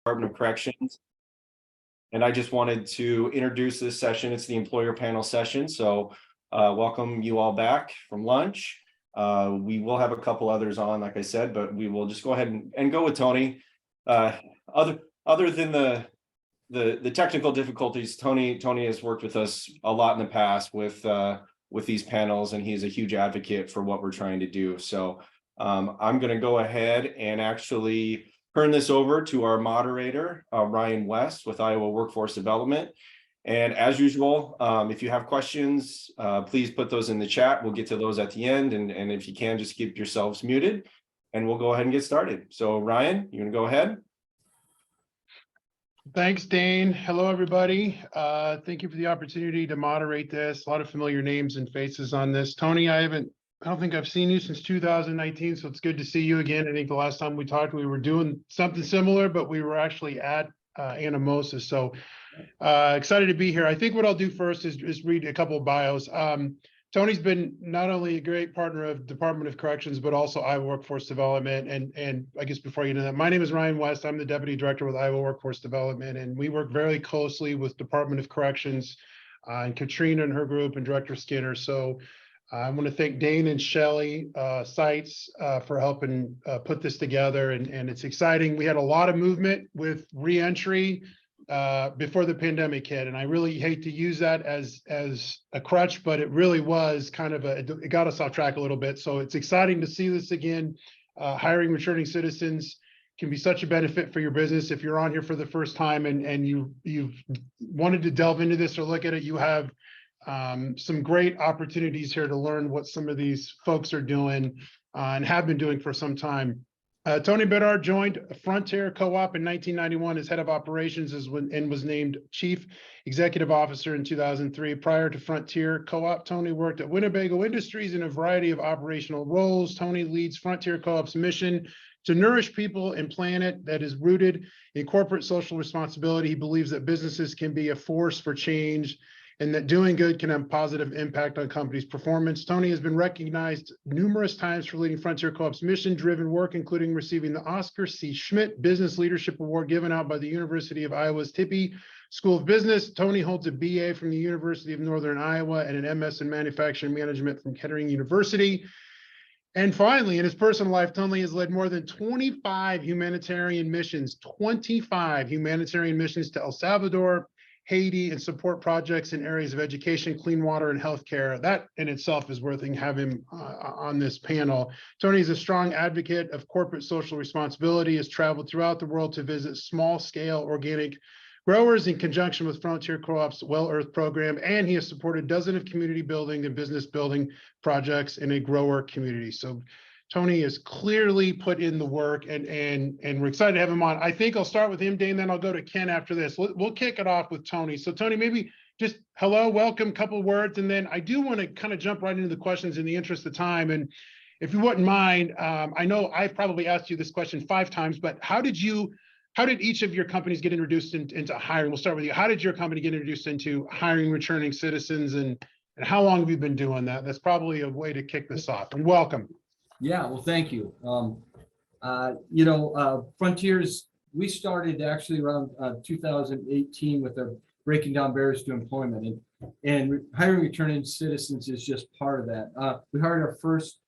Department of Corrections. And I just wanted to introduce this session. It's the employer panel session. So welcome you all back from lunch. We will have a couple others on, like I said, but we will just go ahead and go with Tony. Other than the technical difficulties, Tony has worked with us a lot in the past with these panels, and he's a huge advocate for what we're trying to do. So I'm going to go ahead and actually turn this over to our moderator, Ryan West with Iowa Workforce Development. And as usual, if you have questions, please put those in the chat. We'll get to those at the end. And if you can, just keep yourselves muted and we'll go ahead and get started. So Ryan, you want to go ahead? Thanks, Dane. Hello, everybody. Thank you for the opportunity to moderate this. A lot of familiar names and faces on this. Tony, I don't think I've seen you since 2019, so it's good to see you again. I think the last time we talked, we were doing something similar, but we were actually at Anamosa. So excited to be here. I think what I'll do first is read a couple of bios. Tony's been not only a great partner of Department of Corrections, but also Iowa Workforce Development. And I guess before you know that, my name is Ryan West. I'm the Deputy Director with Iowa Workforce Development, and we work very closely with Department of Corrections and Katrina and her group and Director Skinner. So I want to thank Dane and Shelley Seitz for helping put this together, and it's exciting. We had a lot of movement with Reentry before the pandemic hit, and I really hate to use that as a crutch, but it really was kind of it got us off track a little bit. So it's exciting to see this again. Hiring returning citizens can be such a benefit for your business. If you're on here for the first time and you've wanted to delve into this or look at it, you have some great opportunities here to learn what some of these folks are doing and have been doing for some time. Tony Bedard joined Frontier Co-op in 1991 as head of operations and was named chief executive officer in 2003. Prior to Frontier Co-op, Tony worked at Winnebago Industries in a variety of operational roles. Tony leads Frontier Co-op's mission to nourish people and planet that is rooted in corporate social responsibility. He believes that businesses can be a force for change and that doing good can have a positive impact on companies' performance. Tony has been recognized numerous times for leading Frontier Co-op's mission-driven work, including receiving the Oscar C. Schmidt Business Leadership Award given out by the University of Iowa's Tippie School of Business. Tony holds a BA from the University of Northern Iowa and an MS in Manufacturing Management from Kettering University. And finally, in his personal life, Tony has led more than 25 humanitarian missions, 25 humanitarian missions to El Salvador, Haiti, and support projects in areas of education, clean water, and healthcare. That in itself is worth having him on this panel. Tony is a strong advocate of corporate social responsibility, has traveled throughout the world to visit small-scale organic growers in conjunction with Frontier Co-op's Well Earth program, and he has supported dozens of community building and business building projects in a grower community. So Tony has clearly put in the work, and we're excited to have him on. I think I'll start with him, Dane, then I'll go to Ken after this. We'll kick it off with Tony. So Tony, maybe just hello, welcome, couple words, and then I do want to kind of jump right into the questions in the interest of time. And if you wouldn't mind, I know I've probably asked you this question 5 times, but how did each of your companies get introduced into hiring? We'll start with you. How did your company get introduced into hiring returning citizens, and how long have you been doing that? That's probably a way to kick this off. And welcome. Yeah, well, thank you. Frontiers, we started actually around 2018 with a breaking down barriers to employment, and hiring returning citizens is just part of that. We hired our first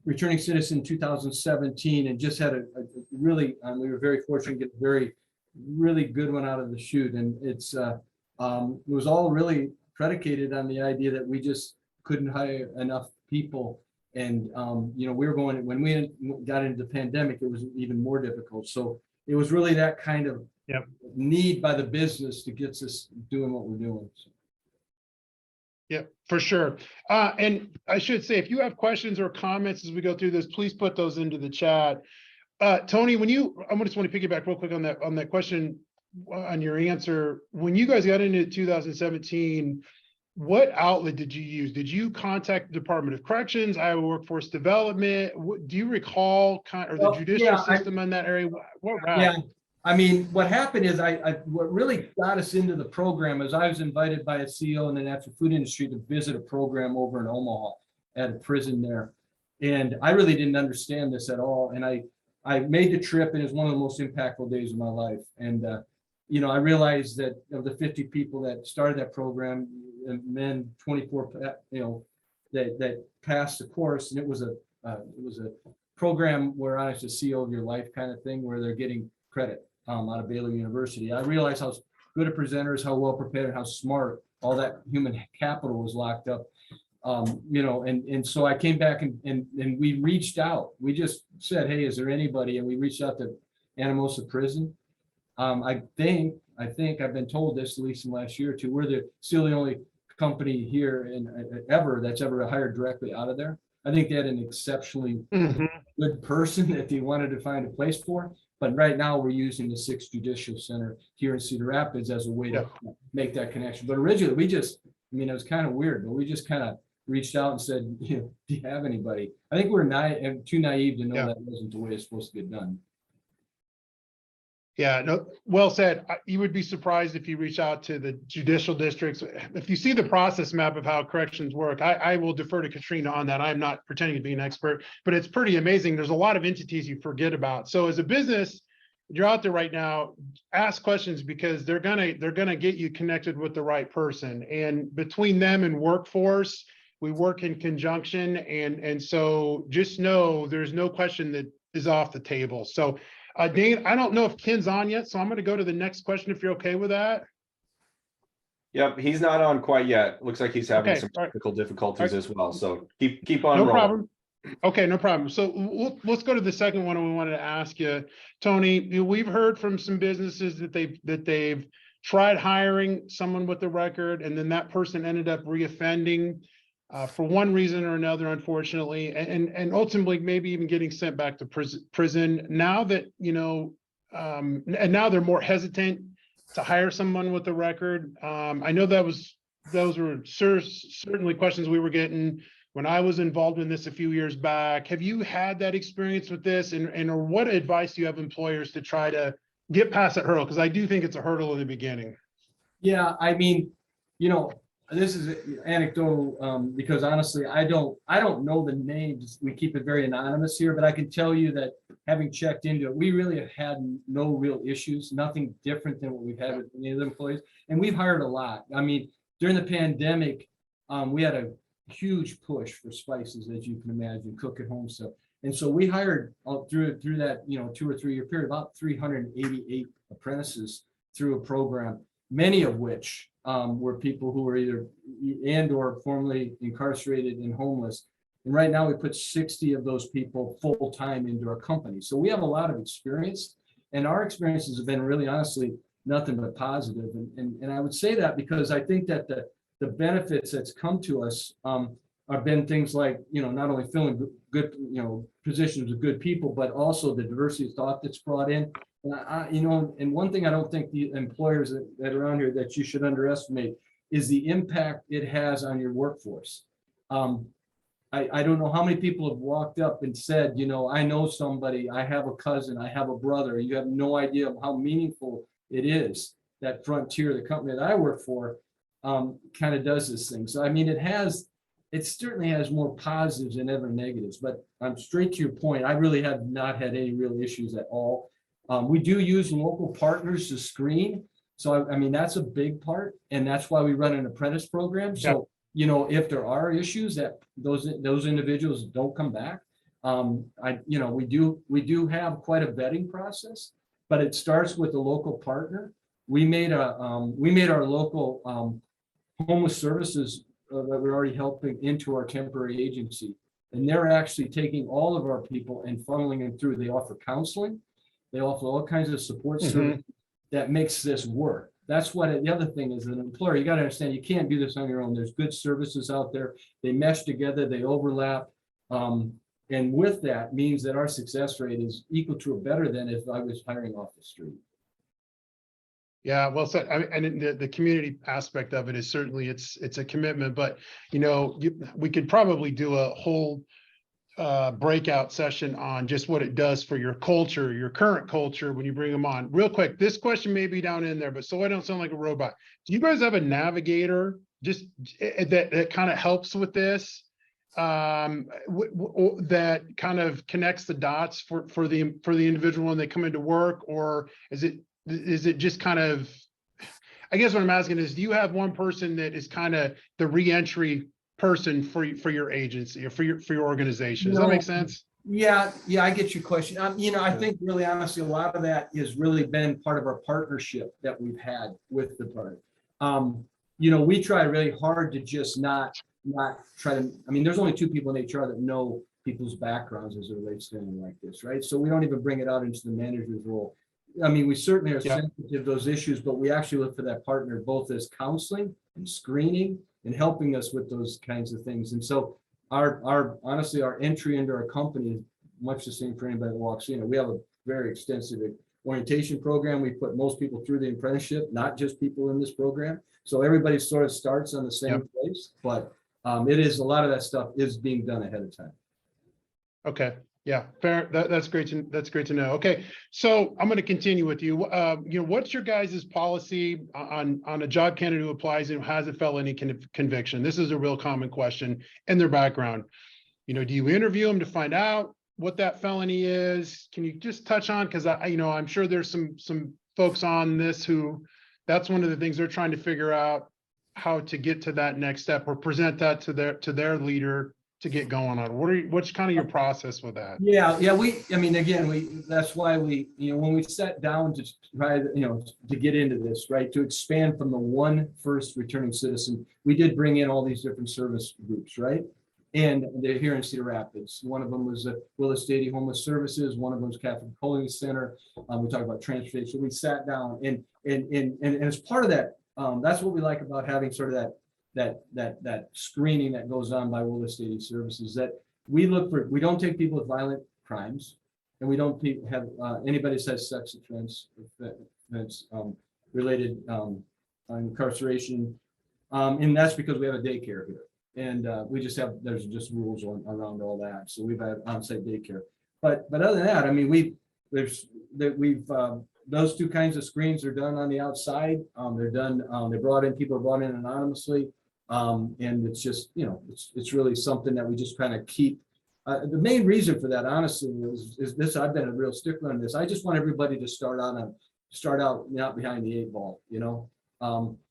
returning citizen in 2017 and just had a really, we were very fortunate to get a really good one out of the chute. And it was all really predicated on the idea that we just couldn't hire enough people, and we were going, when we got into the pandemic, it was even more difficult. So it was really that kind of need by the business to get us doing what we're doing. So. Yeah, for sure. And I should say, if you have questions or comments as we go through this, please put those into the chat. Tony, I just want to piggyback real quick on that question, on your answer. When you guys got into 2017, what outlet did you use? Did you contact the Department of Corrections, Iowa Workforce Development? Do you recall the judicial system in that area? What route? Yeah, I mean, what happened is what really got us into the program is I was invited by a CEO in the natural food industry to visit a program over in Omaha at a prison there. And I really didn't understand this at all. And I I made the trip, and it was one of the most impactful days of my life. And, you know, I realized that of the 50 people that started that program, and then 24, you know, that passed the course, and it was a program where I was the CEO of your life kind of thing, where they're getting credit out of Baylor University. I realized how good a presenters, how well prepared, how smart, all that human capital was locked up. You know, and so I came back and we reached out. We just said, hey, is there anybody? And we reached out to Anamosa Prison. I think I've been told this at least in the last year or two. We're still the only company here in ever that's ever hired directly out of there. I think they had an exceptionally good person that they wanted to find a place for. But right now we're using the 6th Judicial Center here in Cedar Rapids as a way to make that connection. But originally we just, I mean, it was kind of weird, but we just kind of reached out and said, you know, do you have anybody? I think we're too naive to know that wasn't the way it's supposed to get done. Yeah, no, well said. You would be surprised if you reach out to the judicial districts. If you see the process map of how corrections work, I will defer to Katrina on that. I'm not pretending to be an expert, but it's pretty amazing. There's a lot of entities you forget about. So as a business, you're out there right now, ask questions, because they're gonna get you connected with the right person. And between them and workforce, we work in conjunction. And so just know there's no question that is off the table. So Dane, I don't know if Ken's on yet, so I'm going to go to the next question if you're okay with that. Yep, he's not on quite yet. Looks like he's having some technical difficulties as well. So keep on rolling. Problem. Okay, no problem. So let's go to the second one we wanted to ask you, Tony. We've heard from some businesses that they've tried hiring someone with a record, and then that person ended up reoffending for one reason or another, unfortunately, and ultimately maybe even getting sent back to prison. Now that, you know, and now they're more hesitant to hire someone with a record. I know those were certainly questions we were getting when I was involved in this a few years back. Have you had that experience with this, and or what advice do you have employers to try to get past that hurdle? Because I do think it's a hurdle in the beginning. Yeah, I mean, you know, this is anecdotal because honestly, I don't know the names. We keep it very anonymous here, but I can tell you that having checked into it, we really have had no real issues, nothing different than what we've had with any other employees. And we've hired a lot. I mean, during the pandemic, we had a huge push for spices, as you can imagine, cook at home stuff. And so we hired through that, you know, 2 or 3 year period, about 388 apprentices through a program, many of which were people who were either and or formerly incarcerated and homeless. And right now we put 60 of those people full time into our company. So we have a lot of experience, and our experiences have been really honestly nothing but positive. And I would say that because I think that the benefits that's come to us have been things like, you know, not only filling good, you know, positions with good people, but also the diversity of thought that's brought in. And you know, and one thing I don't think the employers that are around here that you should underestimate is the impact it has on your workforce. I don't know how many people have walked up and said, you know, I know somebody, I have a cousin, I have a brother. You have no idea of how meaningful it is. That Frontier, the company that I work for, kind of does this thing. So I mean, it certainly has more positives than ever negatives. But I'm straight to your point. I really have not had any real issues at all. We do use local partners to screen. So, I mean, that's a big part. And that's why we run an apprentice program. So, you know, if there are issues that those individuals don't come back, you know, we do have quite a vetting process, but it starts with a local partner. We made our local homeless services that we're already helping into our temporary agency. And they're actually taking all of our people and funneling them through. They offer counseling. They offer all kinds of support services that makes this work. That's what the other thing is, an employer, you got to understand, you can't do this on your own. There's good services out there. They mesh together, they overlap. And with that means that our success rate is equal to or better than if I was hiring off the street. Yeah, well said. I mean, and the community aspect of it is certainly it's a commitment, but you know, we could probably do a whole breakout session on just what it does for your culture, your current culture when you bring them on. Real quick, this question may be down in there, but so I don't sound like a robot. Do you guys have a navigator just that kind of helps with this? that kind of connects the dots for the individual when they come into work, or is it just kind of, I guess what I'm asking is, do you have one person that is kind of the reentry person for your agency or for your organization? Does that make sense? Yeah, I get your question. I think really honestly, a lot of that has really been part of our partnership that we've had with the party. We try really hard to just not try to, there's only 2 people in HR that know people's backgrounds as it relates to anything like this, right? So we don't even bring it out into the manager's role. We certainly are sensitive to those issues, but we actually look for that partner both as counseling and screening and helping us with those kinds of things. And so honestly, our entry into our company is much the same for anybody that walks in. We have a very extensive orientation program. We put most people through the apprenticeship, not just people in this program. So everybody sort of starts on the same place, but it is, a lot of that stuff is being done ahead of time. Okay. Yeah, fair. That's great to know. Okay, so I'm going to continue with you. What's your guys' policy on a job candidate who applies and has a felony conviction? This is a real common question in their background. Do you interview them to find out what that felony is? Can you just touch on, because I'm sure there's some folks on this who, that's one of the things they're trying to figure out, how to get to that next step or present that to their leader to get going on. What's kind of your process with that? Yeah. That's why when we sat down to try, to get into this, right, to expand from the one first returning citizen, we did bring in all these different service groups, right? And they're here in Cedar Rapids. One of them was Willis Stady Homeless Services. One of them was Catholic Holiness Center. We talked about transportation. So we sat down and as part of that, that's what we like about having sort of that screening that goes on by Willis Stady Services, that we don't take people with violent crimes, and we don't have anybody that has sex offense related incarceration, and that's because we have a daycare here, and there's just rules around all that. So we've had on-site daycare, but other than that, those 2 kinds of screens are done on the outside. They're done. People are brought in anonymously. And it's just, it's really something that we just kind of keep. The main reason for that, honestly, is this. I've been a real stickler on this. I just want everybody to start out not behind the 8 ball.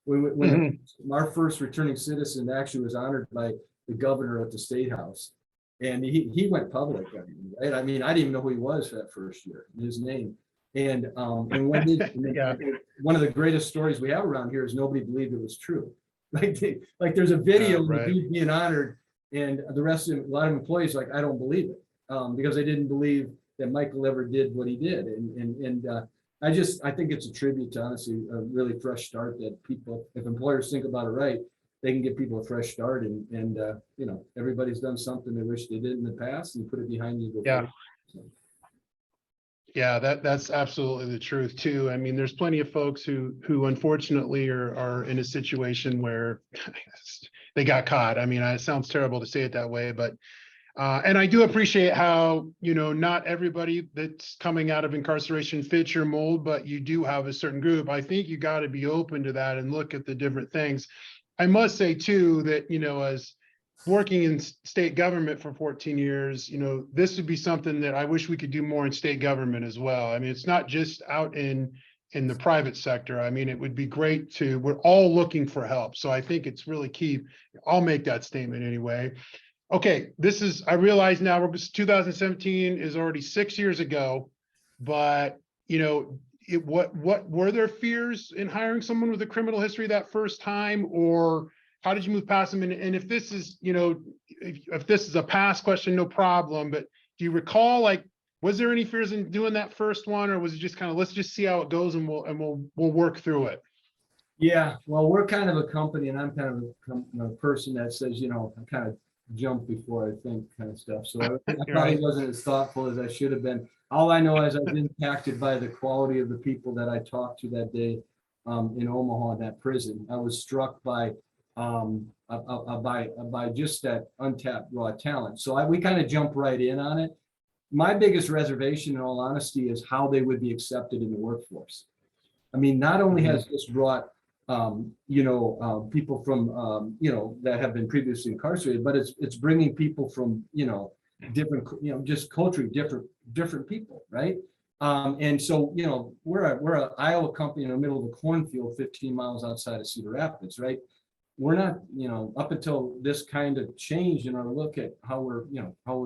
When our first returning citizen actually was honored by the governor at the State House, and he went public. Right? I didn't even know who he was for that first year. His name. And one of the greatest stories we have around here is nobody believed it was true. Like there's a video of the dude being honored, and a lot of employees I don't believe it, because they didn't believe that Michael ever did what he did. And I think it's a tribute to, honestly, a really fresh start that people, if employers think about it right, they can give people a fresh start, and everybody's done something they wish they did in the past, and put it behind you. Yeah. Yeah, that's absolutely the truth too. There's plenty of folks who unfortunately are in a situation where they got caught. It sounds terrible to say it that way, but and I do appreciate how, not everybody that's coming out of incarceration fits your mold, but you do have a certain group. I think you got to be open to that and look at the different things. I must say too that, as working in state government for 14 years, this would be something that I wish we could do more in state government as well. It's not just out in the private sector. It would be great we're all looking for help. So I think it's really key. I'll make that statement anyway. Okay, I realize now 2017 is already 6 years ago, but what were there fears in hiring someone with a criminal history that first time, or how did you move past them? And if this is, if this is a past question, no problem. But do you recall, was there any fears in doing that first one, or was it just kind of, let's just see how it goes and we'll work through it? Yeah, well, we're kind of a company, and I'm kind of a person that says, I kind of jump before I think, kind of stuff. So I probably wasn't as thoughtful as I should have been. All I know is I was impacted by the quality of the people that I talked to that day in Omaha, in that prison. I was struck by just that untapped raw talent. So we kind of jumped right in on it. My biggest reservation, in all honesty, is how they would be accepted in the workforce. Not only has this brought people from, that have been previously incarcerated, but it's bringing people from, different, just culturally different people, right? And so, we're an Iowa company in the middle of the cornfield, 15 miles outside of Cedar Rapids, right? We're not, up until this kind of change in our look at how we're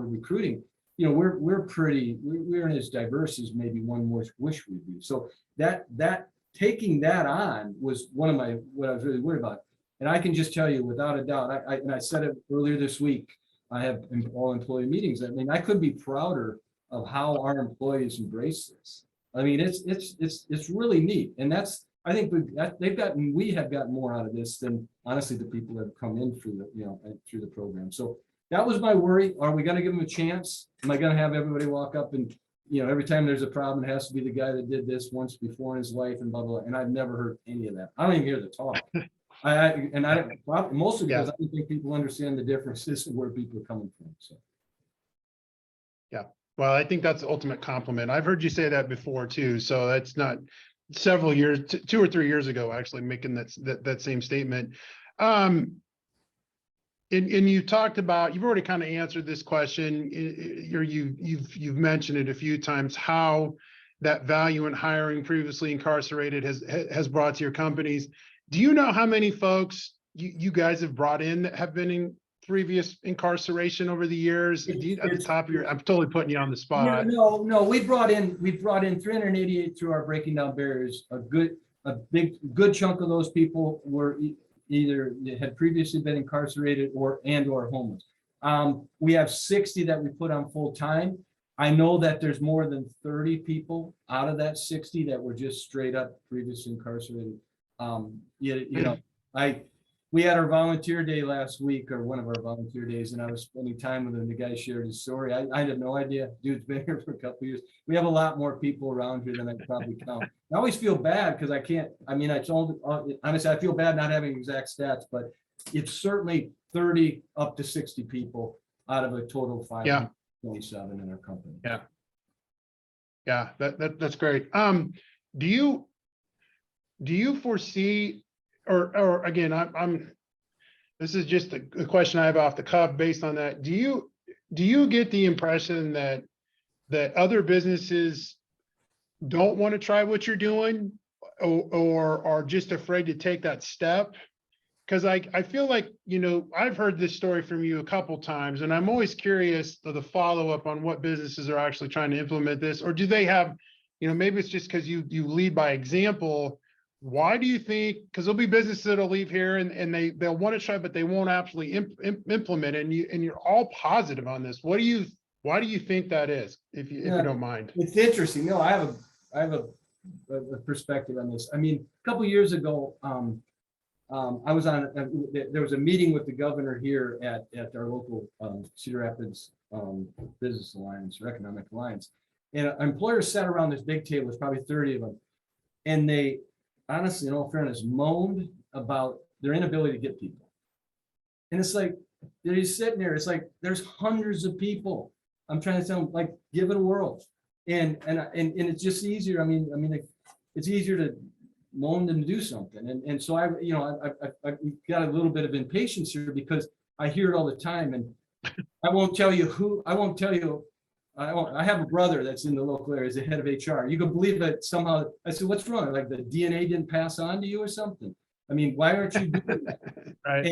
recruiting, we're as diverse as maybe one wish we'd be. So that taking that on was what I was really worried about. And I can just tell you without a doubt, I said it earlier this week, I have all employee meetings. I mean, I couldn't be prouder of how our employees embrace this. I mean, it's really neat. And I think we have gotten more out of this than honestly the people that have come in through the program. So that was my worry. Are we going to give them a chance? Am I going to have everybody walk up and, every time there's a problem, it has to be the guy that did this once before in his life and blah, blah, blah. And I've never heard any of that. I don't even hear the talk. Mostly because I don't think people understand the differences of where people are coming from. So. Yeah. Well, I think that's the ultimate compliment. I've heard you say that before too. So that's not several years, 2 or 3 years ago, actually making that same statement. And you talked about, you've already kind of answered this question, you've mentioned it a few times, how that value in hiring previously incarcerated has brought to your companies. Do you know how many folks you guys have brought in that have been in previous incarceration over the years? At the top of I'm totally putting you on the spot. No, we brought in 388 through our breaking down barriers. A good chunk of those people were either had previously been incarcerated or homeless. We have 60 that we put on full time. I know that there's more than 30 people out of that 60 that were just straight up previously incarcerated. We had our volunteer day last week, or one of our volunteer days, and I was spending time with him. The guy shared his story. I had no idea. Dude's been here for a couple of years. We have a lot more people around here than I probably count. I always feel bad because I can't. I mean, honestly, I feel bad not having exact stats, but it's certainly 30 up to 60 people out of a total of 527 in our company. Yeah, that's great. Do you foresee, or again, this is just a question I have off the cuff based on that. Do you get the impression that other businesses don't want to try what you're doing, or are just afraid to take that step? Because I feel like, I've heard this story from you a couple times, and I'm always curious to the follow-up on what businesses are actually trying to implement this, or do they have, maybe it's just because you lead by example. Why do you think? Because there'll be businesses that'll leave here and they'll want to try, but they won't actually implement it. And you're all positive on this. Why do you think that is? If you don't mind. It's interesting. No, I have a perspective on this. I mean, a couple of years ago, I was there was a meeting with the governor here at our local Cedar Rapids Business Alliance or Economic Alliance, and employers sat around this big table. There's probably 30 of them, and they honestly, in all fairness, moaned about their inability to get people. And it's like, they're just sitting there. It's like, there's hundreds of people. I'm trying to tell them, like, give it a whirl. And it's just easier. I mean, it's easier to moan than to do something. And so I got a little bit of impatience here because I hear it all the time. And I won't tell you. I have a brother that's in the local area, as the head of HR. You can believe that somehow. I said, "What's wrong? Like the DNA didn't pass on to you or something? I mean, why aren't you doing that?" Right.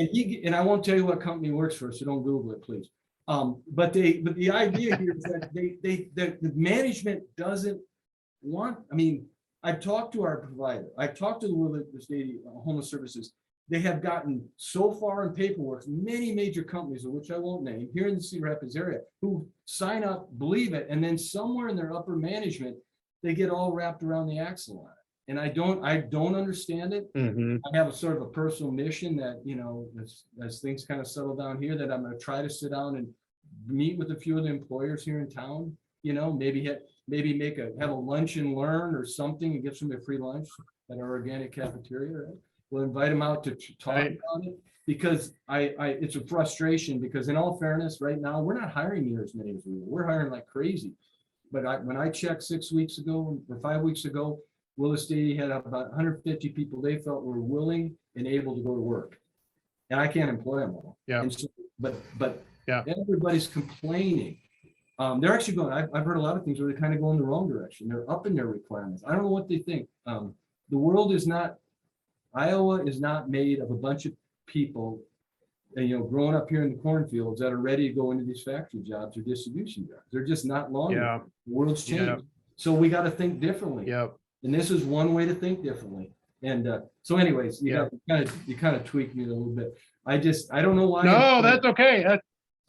And I won't tell you what company he works for, so don't Google it, please. But the idea here is that the management doesn't want. I mean, I've talked to our provider. I've talked to the state homeless services. They have gotten so far in paperwork, many major companies, of which I won't name, here in the Cedar Rapids area, who sign up, believe it, and then somewhere in their upper management, they get all wrapped around the axle on it. And I don't understand it. Mm-hmm. I have a sort of a personal mission that, as things kind of settle down here, that I'm going to try to sit down and meet with a few of the employers here in town. Maybe have a lunch and learn or something and give them a free lunch at our organic cafeteria. Right? We'll invite them out to talk about it, because it's a frustration, because in all fairness, right now, we're not hiring near as many as we were. We're hiring like crazy. But when I checked 6 weeks ago or 5 weeks ago, Willis Stady had about 150 people they felt were willing and able to go to work. And I can't employ them all. Yeah. And so, but Yeah. everybody's complaining. They're actually going, I've heard a lot of things where they kind of go in the wrong direction. They're upping their requirements. I don't know what they think. The world is not, Iowa is not made of a bunch of people, growing up here in the cornfields that are ready to go into these factory jobs or distribution jobs. They're just not long enough. The world's changed. Yeah. So we got to think differently. Yeah. And this is one way to think differently. And so anyways, you kind of tweaked me a little bit. I don't know why. No, that's okay.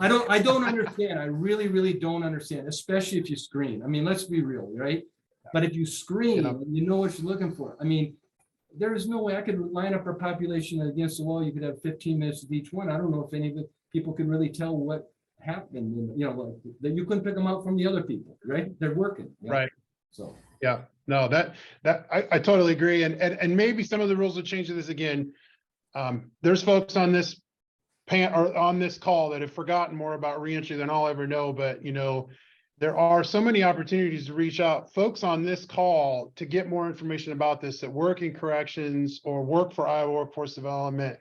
I don't understand. I really, really don't understand, especially if you screen. I mean, let's be real, right? But if you screen, and you know what you're looking for. I mean, there is no way I could line up our population against the wall. You could have 15 minutes with each one. I don't know if any of the people could really tell what happened. And, that you couldn't pick them out from the other people, right? They're working. Right. So. Yeah, no, that I totally agree. And maybe some of the rules will change to this again. There's folks on this or on this call that have forgotten more about reentry than I'll ever know, but there are so many opportunities to reach out. Folks on this call to get more information about this that work in corrections or work for Iowa Workforce Development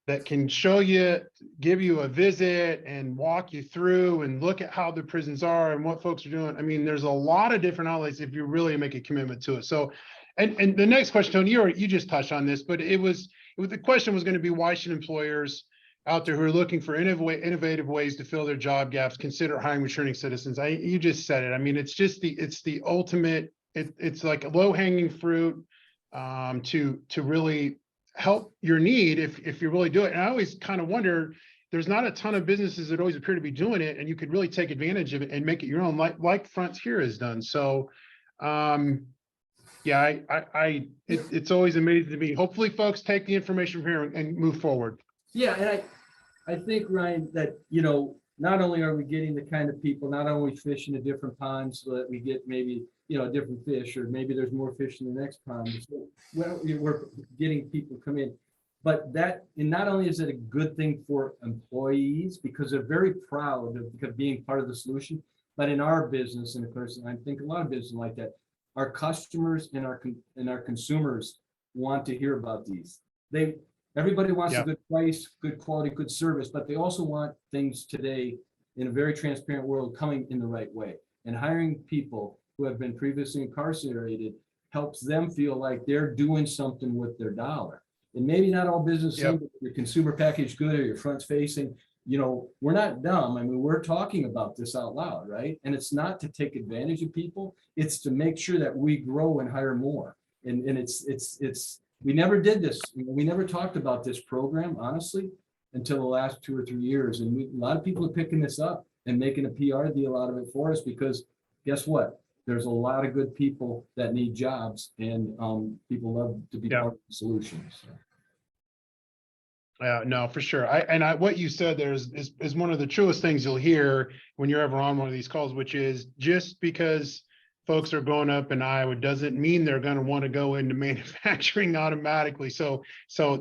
that can show you, give you a visit and walk you through and look at how the prisons are and what folks are doing. I mean, there's a lot of different outlets if you really make a commitment to it. So, and the next question, Tony, you just touched on this, but the question was going to be, why should employers out there who are looking for innovative ways to fill their job gaps consider hiring returning citizens? You just said it. I mean, it's the ultimate. It's like a low-hanging fruit to really help your need if you really do it. And I always kind of wonder, there's not a ton of businesses that always appear to be doing it, and you could really take advantage of it and make it your own, like Frontier has done. So, it's always amazing to me. Hopefully, folks take the information from here and move forward. Yeah, and I think, Ryan, that, not only are we getting the kind of people, not only fishing in different ponds so that we get maybe, a different fish, or maybe there's more fish in the next pond. So we're getting people come in. But and not only is it a good thing for employees because they're very proud of being part of the solution, but in our business, and of course, I think a lot of business like that, our customers and our consumers want to hear about these. Everybody wants a good price, good quality, good service, but they also want things today in a very transparent world coming in the right way. And hiring people who have been previously incarcerated helps them feel like they're doing something with their dollar. And maybe not all business, your consumer packaged good or your front facing, we're not dumb. I mean, we're talking about this out loud, right? And it's not to take advantage of people. It's to make sure that we grow and hire more. And it's we never did this. We never talked about this program, honestly, until the last 2 or 3 years. And a lot of people are picking this up and making a PR deal out of it for us, because guess what? There's a lot of good people that need jobs, and people love to be part of the solution. So. No, for sure. What you said there is one of the truest things you'll hear when you're ever on one of these calls, which is just because folks are going up in Iowa doesn't mean they're going to want to go into manufacturing automatically. So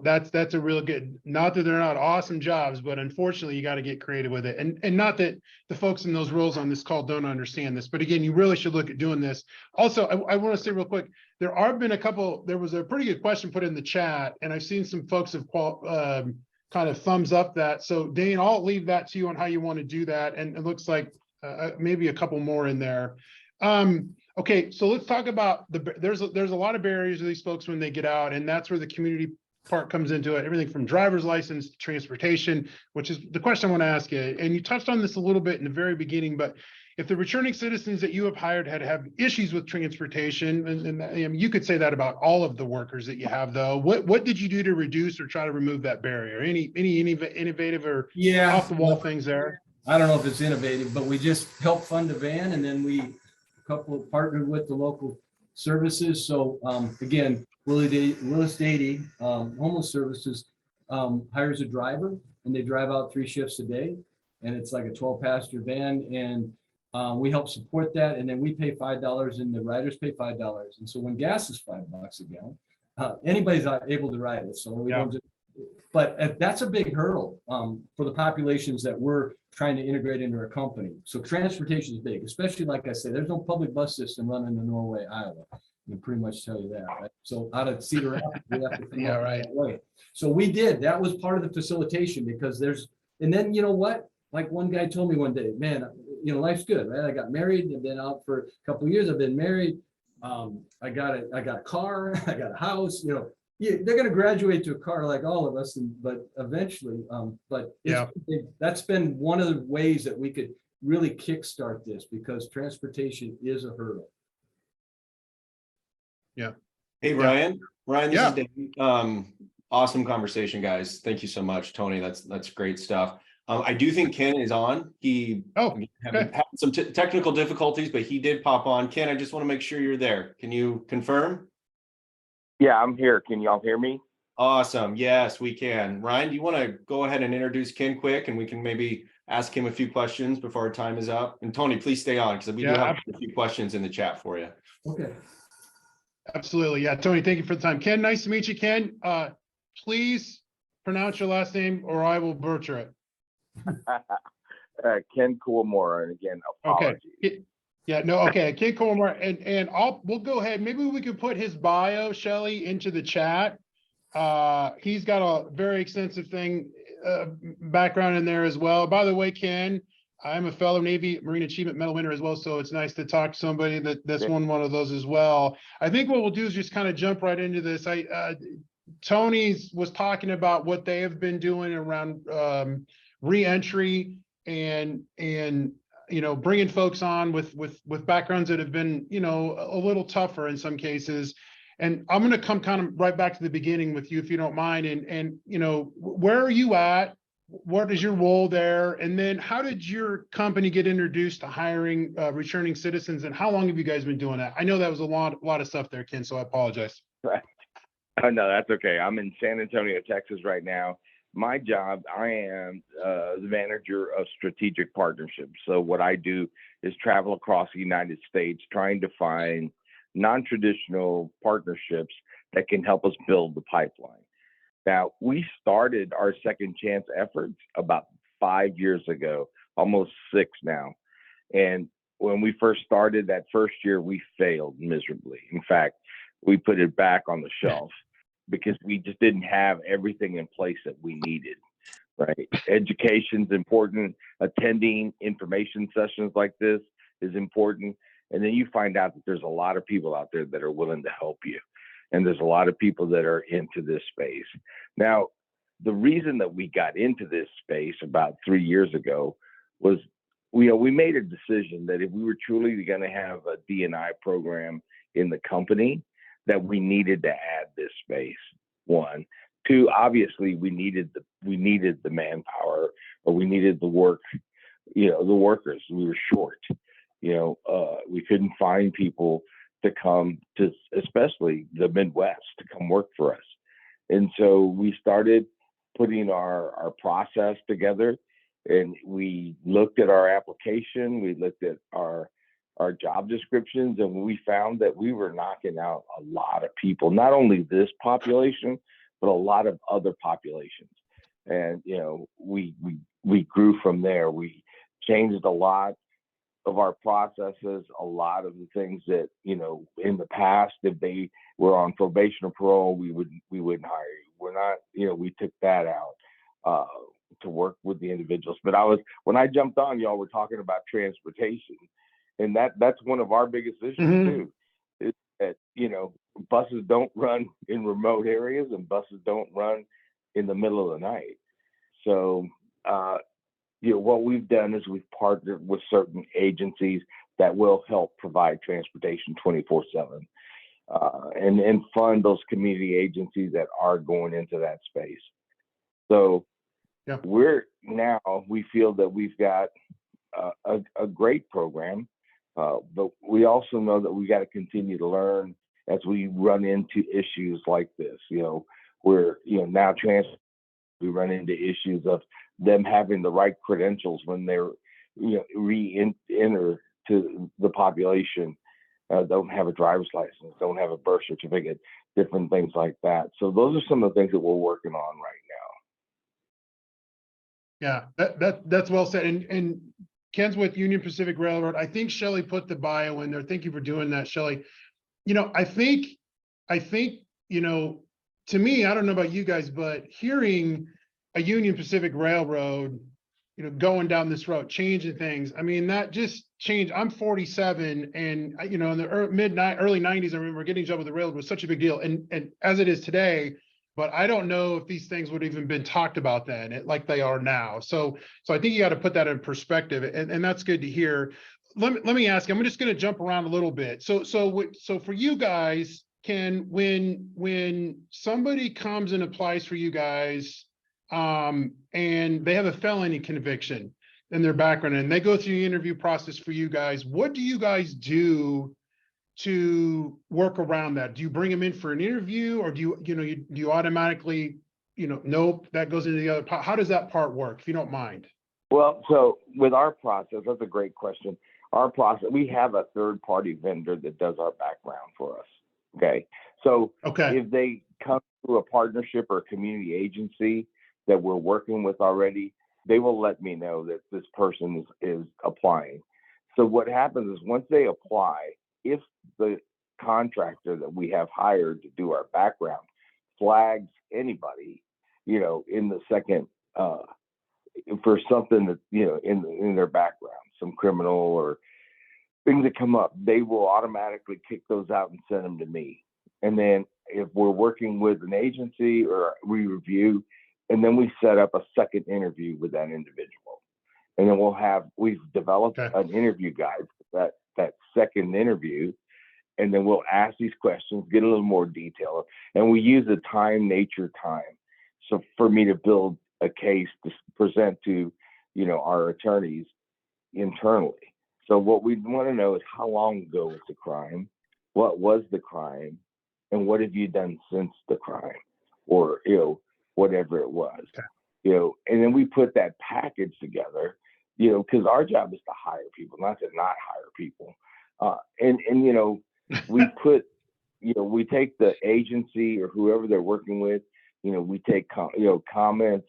that's a real good, not that they're not awesome jobs, but unfortunately you got to get creative with it. And not that the folks in those roles on this call don't understand this, but again, you really should look at doing this. Also, I want to say real quick, there was a pretty good question put in the chat, and I've seen some folks have kind of thumbs up that. So Dane, I'll leave that to you on how you want to do that. And it looks like maybe a couple more in there. Okay, so let's talk about there's a lot of barriers to these folks when they get out, and that's where the community part comes into it. Everything from driver's license to transportation, which is the question I want to ask you. And you touched on this a little bit in the very beginning, but if the returning citizens that you have hired had have issues with transportation, and you could say that about all of the workers that you have, though, what did you do to reduce or try to remove that barrier? Any innovative or off the wall things there? I don't know if it's innovative, but we just help fund a van, and then we partnered with the local services. So again, Willis Stady Homeless Services hires a driver, and they drive out 3 shifts a day, and it's like a 12-passenger van, and we help support that, and then we pay $5 and the riders pay $5. And so when gas is $5 a gallon, anybody's not able to ride it. So we don't just, but that's a big hurdle for the populations that we're trying to integrate into our company. So transportation is big, especially, like I said, there's no public bus system running in Norway, Iowa. can pretty much tell you that, right? So out of Cedar Rapids, we have to come Yeah, up right. that way. So we did, that was part of the facilitation because and then you know what? Like one guy told me one day, man, life's good, right? I got married and been out for a couple of years. I've been married. I got a car, I got a house, they're going to graduate to a car like all of us, but eventually, Yeah. that's been one of the ways that we could really kickstart this because transportation is a hurdle. Hey, Ryan, this Yeah. is Dave. Awesome conversation, guys. Thank you so much, Tony. That's great stuff. I do think Ken is on. He Oh, had some technical difficulties, but he did pop on. Ken, I just want to make sure you're there. Can you confirm? Yeah, I'm here. Can y'all hear me? Awesome. Yes, we can. Ryan, do you want to go ahead and introduce Ken quick, and we can maybe ask him a few questions before our time is up? And Tony, please stay on because we do have a few questions in the chat for you. Okay. absolutely. Yeah, Tony, thank you for the time. Ken, nice to meet you, Ken. Please pronounce your last name or I will butcher it. Ken Kuwamura, and again, apologies. Okay. Yeah, no, okay, Ken Comer, and we'll go ahead. Maybe we could put his bio, Shelley, into the chat. He's got a very extensive background in there as well. By the way, Ken, I'm a fellow Navy Marine Achievement Medal winner as well, so it's nice to talk to somebody that's won one of those as well. I think what we'll do is just kind of jump right into this. Tony's was talking about what they have been doing around reentry and bringing folks on with backgrounds that have been, a little tougher in some cases. And I'm going to come kind of right back to the beginning with you, if you don't mind. And where are you at? What is your role there? And then how did your company get introduced to hiring returning citizens? And how long have you guys been doing that? I know that was a lot of stuff there, Ken, so I apologize. Oh, no, that's okay. I'm in San Antonio, Texas right now. My job, I am the manager of strategic partnerships. So what I do is travel across the United States trying to find non-traditional partnerships that can help us build the pipeline. Now, we started our second chance efforts about 5 years ago, almost 6 now. And when we first started that first year, we failed miserably. In fact, we put it back on the shelf because we just didn't have everything in place that we needed, right? Education's important. Attending information sessions like this is important. And then you find out that there's a lot of people out there that are willing to help you. And there's a lot of people that are into this space. Now, the reason that we got into this space about 3 years ago was, we made a decision that if we were truly going to have a D&I program in the company, that we needed to add this space. 1, 2, obviously we needed the manpower, or we needed the work, the workers. We were short. We couldn't find people to come to, especially the Midwest, to come work for us. And so we started putting our process together, and we looked at our application, we looked at our job descriptions, and we found that we were knocking out a lot of people, not only this population, but a lot of other populations. And, we grew from there. We changed a lot of our processes, a lot of the things that, in the past, if they were on probation or parole, we wouldn't hire you. We're not, we took that out to work with the individuals. But when I jumped on, y'all were talking about transportation. And that's one of our biggest issues too, is that, buses don't run in remote areas and buses don't run in the middle of the night. So, what we've done is we've partnered with certain agencies that will help provide transportation 24/7 and fund those community agencies that are going into that space. So yeah, we feel that we've got a great program. But we also know that we got to continue to learn as we run into issues like this. Now we run into issues of them having the right credentials when they're, re-enter to the population, don't have a driver's license, don't have a birth certificate, different things like that. So those are some of the things that we're working on right now. Yeah, that's well said. And Ken's with Union Pacific Railroad. I think Shelley put the bio in there. Thank you for doing that, Shelley. I think, to me, I don't know about you guys, but hearing a Union Pacific Railroad, going down this road, changing things, I mean, that just changed. I'm 47 and, in the early 90s, I remember getting a job with the railroad was such a big deal. And as it is today, but I don't know if these things would have even been talked about then, like they are now. So I think you got to put that in perspective, and that's good to hear. Let me ask you, I'm just going to jump around a little bit. So for you guys, when somebody comes and applies for you guys, and they have a felony conviction in their background and they go through the interview process for you guys, what do you guys do to work around that? Do you bring them in for an interview, or do you automatically, nope, that goes into the other part? How does that part work, if you don't mind? Well, so with our process, that's a great question. Our process, we have a third-party vendor that does our background for us. Okay. So Okay. if they come through a partnership or a community agency that we're working with already, they will let me know that this person is applying. So what happens is once they apply, if the contractor that we have hired to do our background flags anybody, in the second, for something that, in their background, some criminal or things that come up, they will automatically kick those out and send them to me. And then if we're working with an agency or we review, and then we set up a second interview with that individual. And then we've developed an interview guide for that second interview. And then we'll ask these questions, get a little more detail. And we use the time, nature, time. So for me to build a case to present to, our attorneys internally. So what we want to know is how long ago was the crime, what was the crime, and what have you done since the crime, or whatever it was. And then we put that package together, because our job is to hire people, not to not hire people. We put, we take the agency or whoever they're working with, we take comments.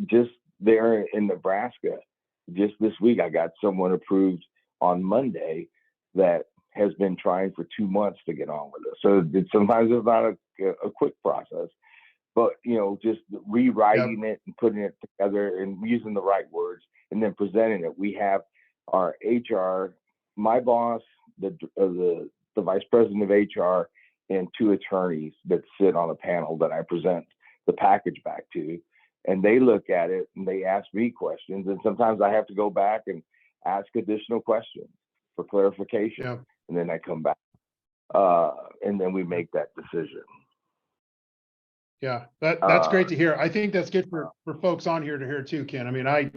Just there in Nebraska, just this week, I got someone approved on Monday that has been trying for 2 months to get on with us. So sometimes it's not a quick process, but, just rewriting it and putting it together and using the right words and then presenting it. We have our HR, my boss, the vice president of HR, and 2 attorneys that sit on a panel that I present the package back to. And they look at it and they ask me questions. And sometimes I have to go back and ask additional questions for clarification. Yeah. And then I come back. And then we make that decision. Yeah, that's great to hear. I think that's good for folks on here to hear too, Ken. I mean, I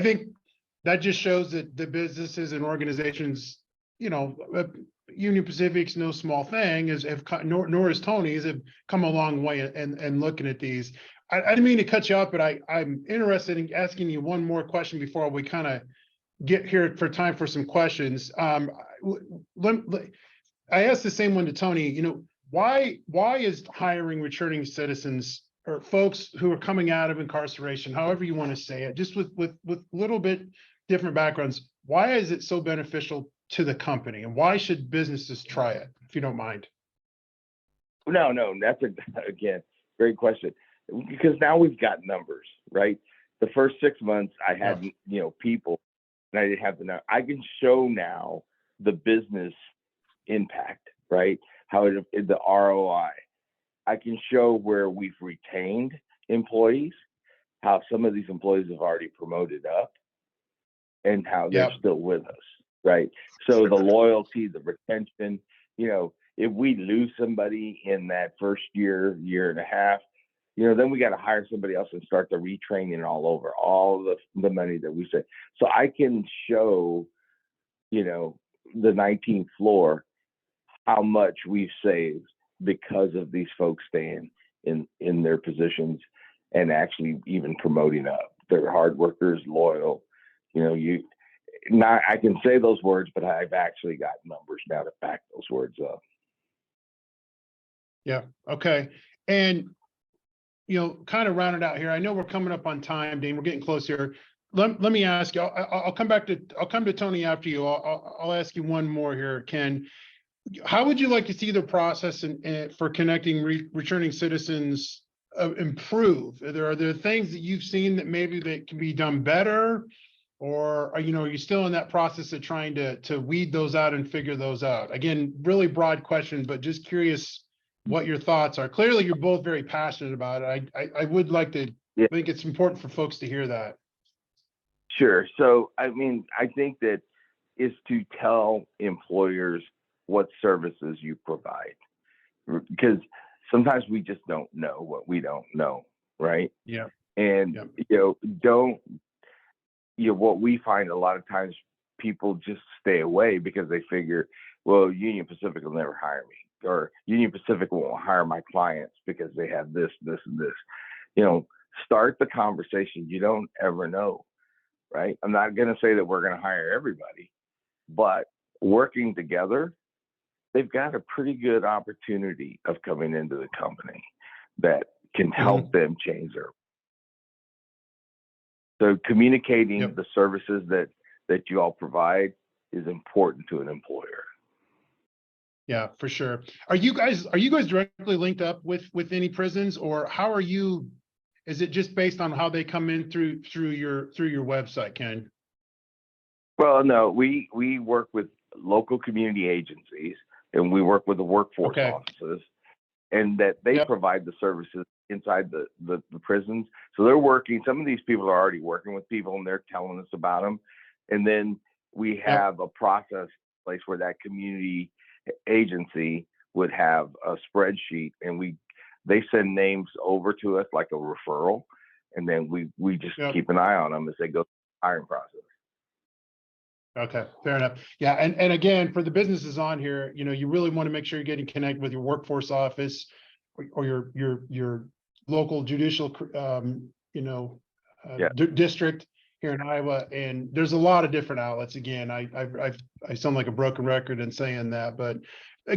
think that just shows that the businesses and organizations, Union Pacific's no small thing, nor is Tony's, have come a long way and looking at these. I didn't mean to cut you up, but I'm interested in asking you one more question before we kind of get here for time for some questions. I asked the same one to Tony. Why is hiring returning citizens or folks who are coming out of incarceration, however you want to say it, just with little bit different backgrounds, why is it so beneficial to the company, and why should businesses try it, if you don't mind? No, that's again, great question. Because now we've got numbers, right? The first 6 months I had, people, and I didn't have the, I can show now the business impact, right? How the ROI. I can show where we've retained employees, how some of these employees have already promoted up, and how they're still with us, right? So the loyalty, the retention, if we lose somebody in that first year and a half, then we got to hire somebody else and start the retraining all over, all the money that we save. So I can show, the 19th floor how much we've saved because of these folks staying in their positions and actually even promoting up. They're hard workers, loyal. I can say those words, but I've actually got numbers now to back those words up. Yeah. Okay. And, kind of round it out here. I know we're coming up on time, Dean. We're getting close here. Let me ask you, I'll come to Tony after you. I'll ask you one more here, Ken. how would you like to see the process for connecting returning citizens improve? Are there things that you've seen that maybe that can be done better? Or are you still in that process of trying to weed those out and figure those out? Again, really broad question, but just curious what your thoughts are. Clearly, you're both very passionate about it. I would like to, Yeah. I think it's important for folks to hear that. Sure. So, I mean, I think that is to tell employers what services you provide, because sometimes we just don't know what we don't know, right? Yeah. And, what we find a lot of times, people just stay away because they figure, well, Union Pacific will never hire me, or Union Pacific won't hire my clients because they have this, this, and this. Start the conversation. You don't ever know, right? I'm not going to say that we're going to hire everybody, but working together, they've got a pretty good opportunity of coming into the company that can help them change their. So communicating the services that you all provide is important to an employer. Yeah, for sure. Are you guys directly linked up with any prisons, or how are you? Is it just based on how they come in through your website, Ken? Well, no, we work with local community agencies, and we work with the workforce offices, and that they provide the services inside the prisons. So they're working, some of these people are already working with people, and they're telling us about them. And then we have a process place where that community agency would have a spreadsheet, and they send names over to us like a referral, and then we just keep an eye on them as they go through the hiring process. Okay, fair enough. Yeah, and again, for the businesses on here, you really want to make sure you're getting connected with your workforce office or your local judicial, district here in Iowa. And there's a lot of different outlets. Again, I sound like a broken record in saying that, but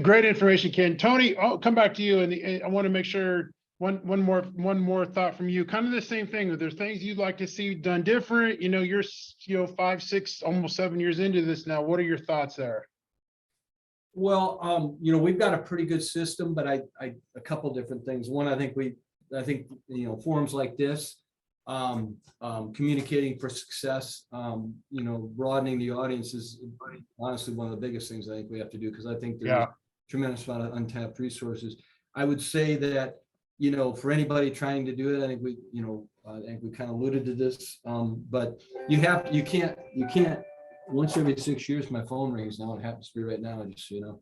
great information, Ken. Tony, I'll come back to you, and I want to make sure one more thought from you. Kind of the same thing. There's things you'd like to see done different. You're 5, 6, almost 7 years into this now. What are your thoughts there? Well, we've got a pretty good system, but a couple different things. One, I think forums like this, communicating for success, broadening the audience is honestly one of the biggest things I think we have to do, because I think there's a tremendous amount of untapped resources. I would say that, for anybody trying to do it, I think we kind of alluded to this, but you can't, once every 6 years, my phone rings now. It happens to be right now, just so you know.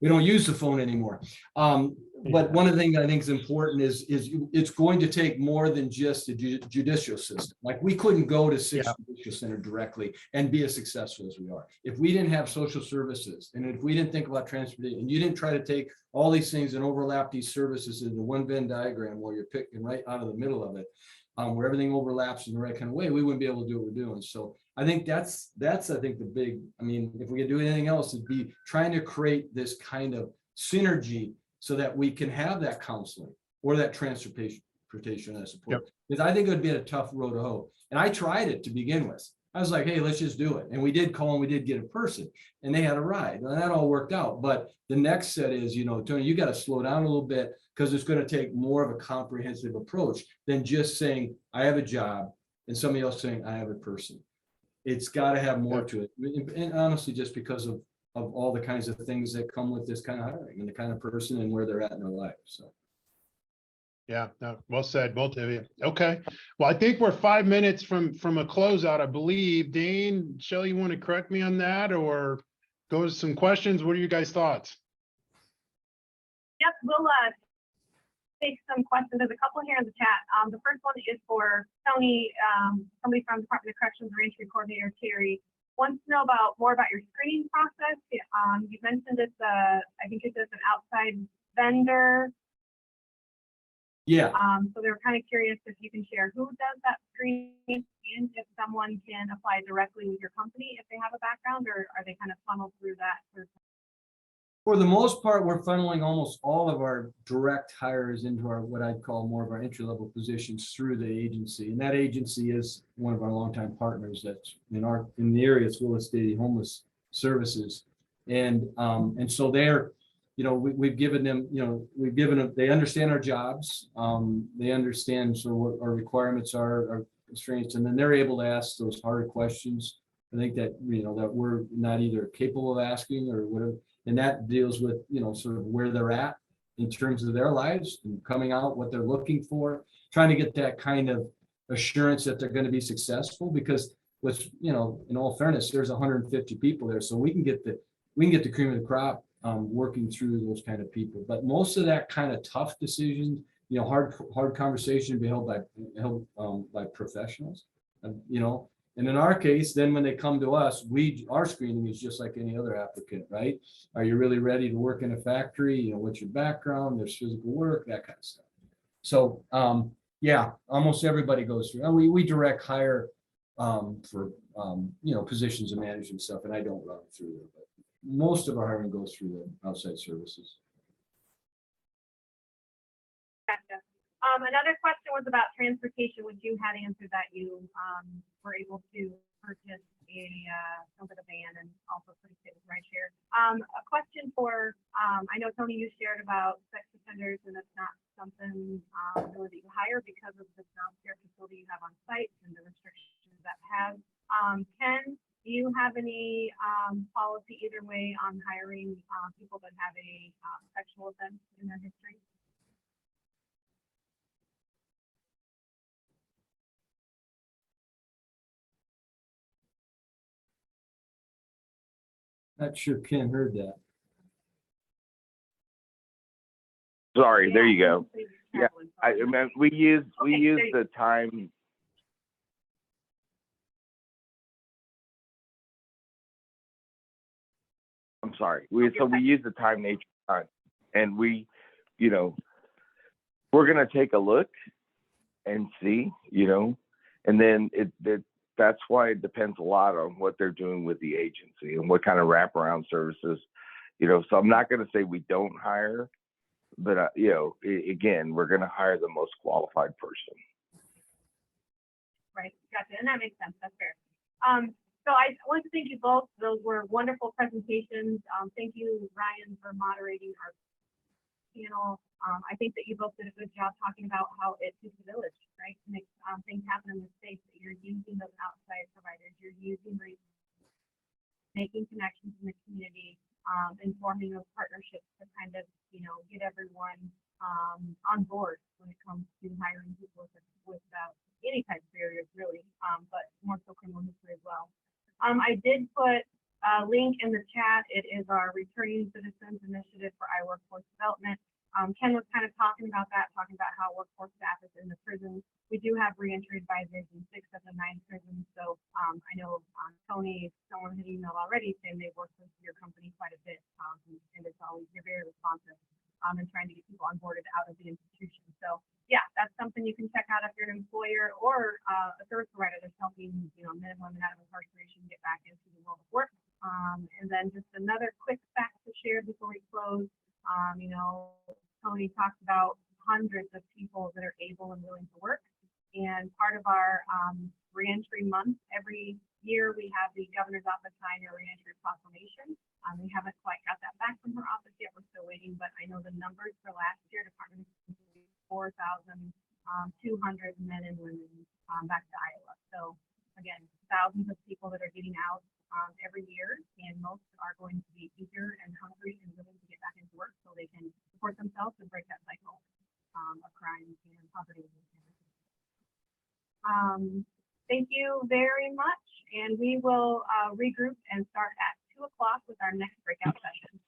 We don't use the phone anymore. But one of the things I think is important is it's going to take more than just a judicial system. Like, we couldn't go to 6 judicial center directly and be as successful as we are if we didn't have social services, and if we didn't think about transportation, and you didn't try to take all these things and overlap these services into one Venn diagram where you're picking right out of the middle of it, where everything overlaps in the right kind of way, we wouldn't be able to do what we're doing. So I think that's I think the big, if we could do anything else, it'd be trying to create this kind of synergy so that we can have that counseling or that transportation as support. Because I think it would be a tough road to hoe. And I tried it to begin with. I was like, hey, let's just do it. And we did call, and we did get a person, and they had a ride, and that all worked out. But the next set is, Tony, you got to slow down a little bit, because it's going to take more of a comprehensive approach than just saying, I have a job, and somebody else saying, I have a person. It's got to have more to it. And honestly, just because of all the kinds of things that come with this kind of hiring and the kind of person and where they're at in their life. So. Yeah, no, well said, both of you. Okay. Well, I think we're 5 minutes from a closeout, I believe. Dane, Shelley, you want to correct me on that, or go to some questions? What are you guys' thoughts? Yep, we'll take some questions. There's a couple here in the chat. The first one is for Tony. Somebody from Department of Corrections Reentry Coordinator Terry wants to know more about your screening process. You mentioned it's I think it's an outside vendor. Yeah. So they're kind of curious if you can share who does that screening, and if someone can apply directly with your company if they have a background, or are they kind of funneled through that? For the most part, we're funneling almost all of our direct hires into our, what I'd call more of our entry-level positions, through the agency. And that agency is one of our longtime partners that's in the area. It's Willis State Homeless Services. And so they're, we've given them, they understand our jobs. They understand sort of what our requirements are, our constraints, and then they're able to ask those harder questions. I think that, that we're not either capable of asking or whatever. And that deals with, sort of where they're at in terms of their lives and coming out, what they're looking for, trying to get that kind of assurance that they're going to be successful, because what's, in all fairness, there's 150 people there. So we can get the cream of the crop working through those kind of people. But most of that kind of tough decisions, hard conversation be held by professionals, and in our case, then when they come to us, our screening is just like any other applicant, right? Are you really ready to work in a factory? What's your background? There's physical work, that kind of stuff. So, yeah, almost everybody goes through. And we direct hire for positions of management stuff, and I don't run through there, but most of our hiring goes through the outside services. Gotcha. Another question was about transportation, which you had answered that you were able to purchase a van and also pretty fit with rideshare. A question for, I know Tony, you shared about sex offenders, and that's not something really that you hire because of the child care facility you have on site and the restrictions that has. Ken, do you have any policy either way on hiring people that have a sexual offense in their history? Not sure Ken heard that. Sorry, there you go. Yeah, Traveling, we use Okay, the time. I'm sorry. We use the time nature time, and we're gonna take a look and see, and then that's why it depends a lot on what they're doing with the agency and what kind of wraparound services, so I'm not going to say we don't hire, but again, we're going to hire the most qualified person. Right, gotcha, and that makes sense, that's fair. So I want to thank you both. Those were wonderful presentations. Thank you, Ryan, for moderating our panel. I think that you both did a good job talking about how it takes a village, right, to make things happen in the space, that you're using those outside providers, you're using making connections in the community, and forming those partnerships to kind of, get everyone on board when it comes to hiring people without any type of barriers, really, but more so criminal history as well. I did put a link in the chat. It is our Returning Citizens Initiative for Workforce Development. Ken was kind of talking about how workforce staff is in the prisons. We do have reentry advisors in 6 of the 9 prisons. So I know Tony, someone had emailed already saying they worked with your company quite a bit, and it's always, you're very responsive and trying to get people onboarded out of the institution. So yeah, that's something you can check out if you're an employer or a service provider that's helping men and women out of incarceration get back into the world of work. And then just another quick fact to share before we close. Tony talked about hundreds of people that are able and willing to work. And part of our reentry month, every year we have the governor's office sign a reentry proclamation. We haven't quite got that back from her office yet. We're still waiting, but I know the numbers for last year, Department of 4,200 men and women back to Iowa. So again, thousands of people that are getting out every year, and most are going to be eager and hungry and willing to get back into work so they can support themselves and break that cycle of crime and poverty. Thank you very much, and we will regroup and start at 2 o'clock with our next breakout session.